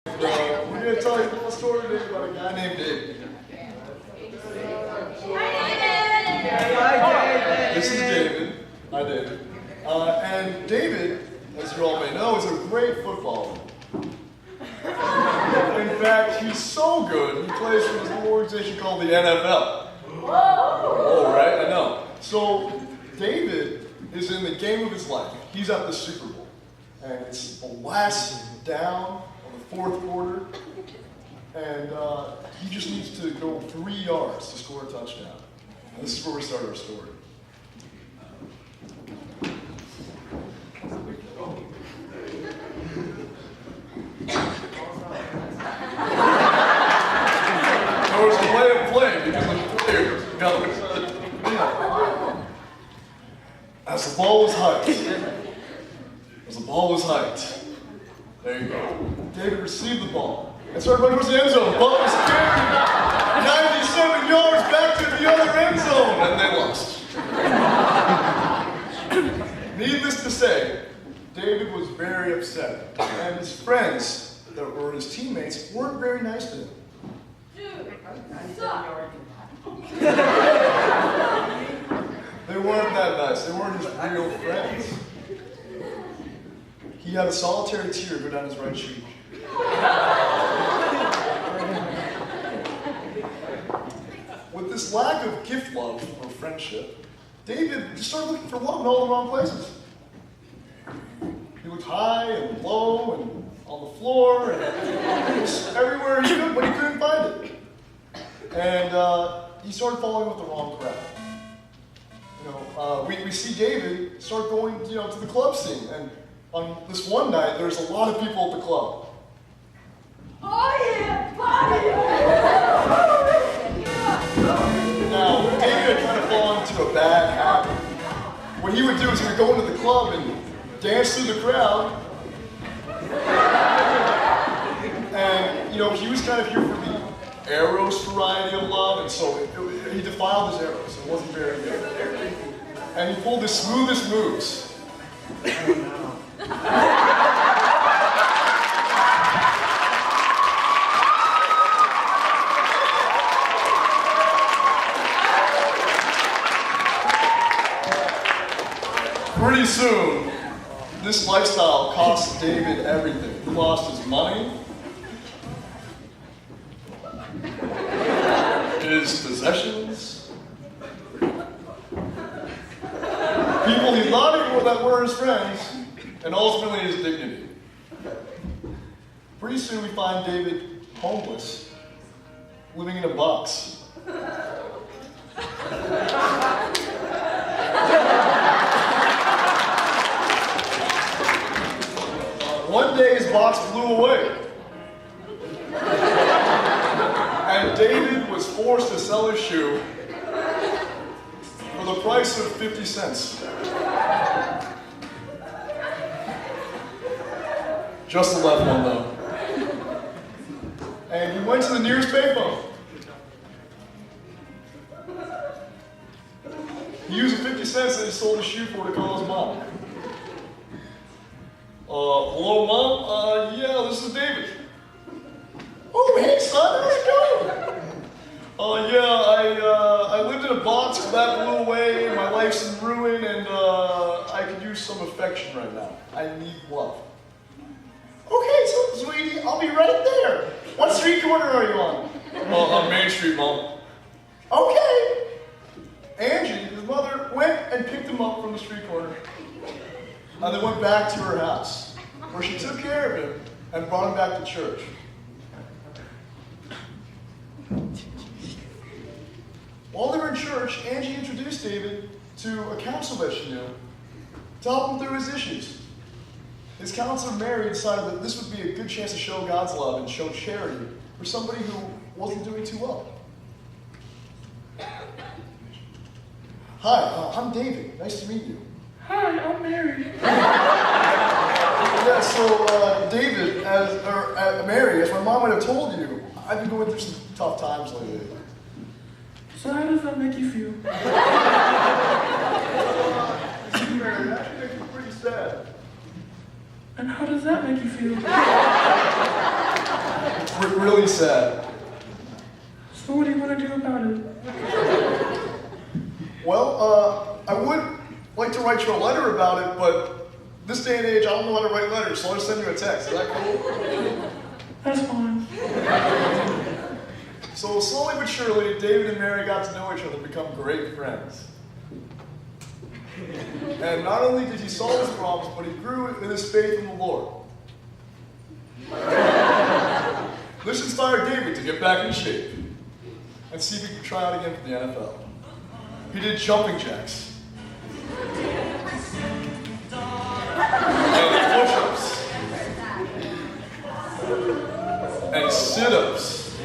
We're going to tell you a little story today about a guy named David. This is David. Hi, David. And David, as you all may know, is a great footballer. In fact, he's so good, he plays for this little organization called the NFL. Oh, right? I know. So, David is in the game of his life. He's at the Super Bowl. And it's the last down of the fourth quarter. And he just needs to go 3 yards to score a touchdown. And this is where we start our story. There was a way of playing because the players got it. As the ball was hiked, there you go. David received the ball and started running towards the end zone. The ball was carried 97 yards back to the other end zone, and they lost. Needless to say, David was very upset, and his friends that were his teammates weren't very nice to him. They weren't that nice. They weren't his real friends. He had a solitary tear go down his right cheek. With this lack of gift love or friendship, David just started looking for love in all the wrong places. He looked high and low and on the floor and just everywhere he could, but he couldn't find it. And he started falling with the wrong crowd. We see David start going, to the club scene. And on this one night, there's a lot of people at the club. Oh yeah, party! Now, David had kind of fallen into a bad habit. What he would do is he would go into the club and dance through the crowd. And, he was kind of here for the Eros variety of love, and so he defiled his Eros. It wasn't very good. And he pulled the smoothest moves. Pretty soon, this lifestyle cost David everything. He lost his money, his possessions, people he loved that were his friends, and ultimately his dignity. Pretty soon we find David homeless, living in a box. One day his box blew away. And David was forced to sell his shoe for the price of 50 cents. Just the left one though. And he went to the nearest payphone. He used the 50 cents that he sold his shoe for to call his mom. Hello, Mom? Yeah, this is David. Oh, hey, son, how's it going? I lived in a box, but that blew away, my life's in ruin, and I could use some affection right now. I need love. Okay, so, sweetie, I'll be right there. What street corner are you on? On Main Street, Mom. Okay. Angie, his mother, went and picked him up from the street corner. And they went back to her house, where she took care of him and brought him back to church. While they were in church, Angie introduced David to a counselor that she knew to help him through his issues. His counselor, Mary, decided that this would be a good chance to show God's love and show charity for somebody who wasn't doing too well. Hi, I'm David. Nice to meet you. Hi, I'm Mary. Yeah, so David, Mary, as my mom might have told you, I've been going through some tough times lately. So how does that make you feel? Mary, that actually makes me pretty sad. And how does that make you feel? really sad. So what do you want to do about it? Well, I would like to write you a letter about it, but this day and age, I don't know how to write letters, so I'll just send you a text. Is that cool? That's fine. So slowly but surely, David and Mary got to know each other and become great friends. And not only did he solve his problems, but he grew in his faith in the Lord. This inspired David to get back in shape and see if he could try out again for the NFL. He did jumping jacks, and push-ups, and sit-ups,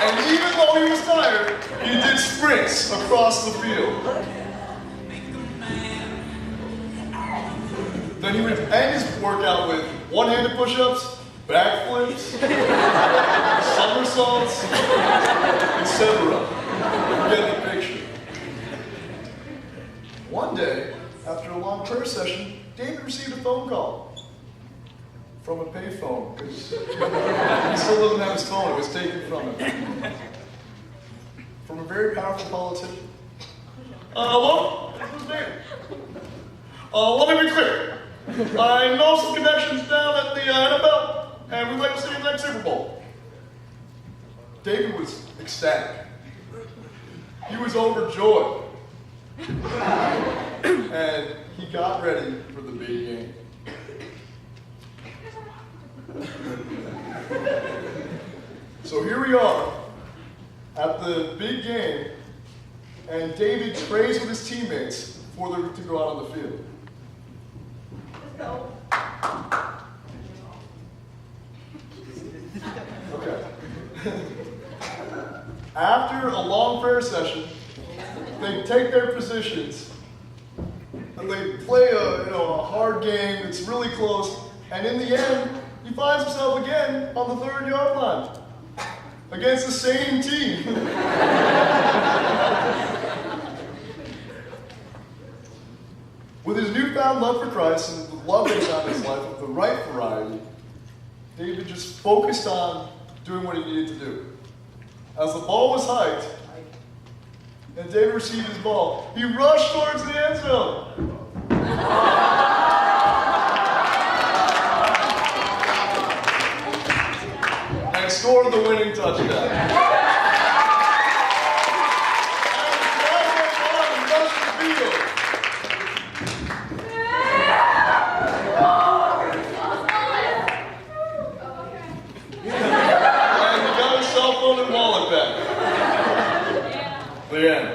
and even though he was tired, he did sprints across the field. Then he would end his workout with one-handed push-ups, backflips, somersaults, etc. You get the picture. One day, after a long prayer session, David received a phone call from a payphone, because he still doesn't have his phone. It was taken from him. From a very powerful politician. Hello? This is David. Let me be clear. I know some connections down at the NFL, and we'd like to see you next Super Bowl. David was ecstatic. He was overjoyed. And he got ready for the big game. So here we are at the big game, and David prays with his teammates before they're to go out on the field. Go. Okay. After a long prayer session, they take their positions and they play a hard game. It's really close, and in the end, he finds himself again on the 30-yard line against the same team. With his newfound love for Christ and the love that he found in his life of the right variety, David just focused on doing what he needed to do. As the ball was hiked, and David received his ball, he rushed towards the end zone. And scored the winning touchdown. The end.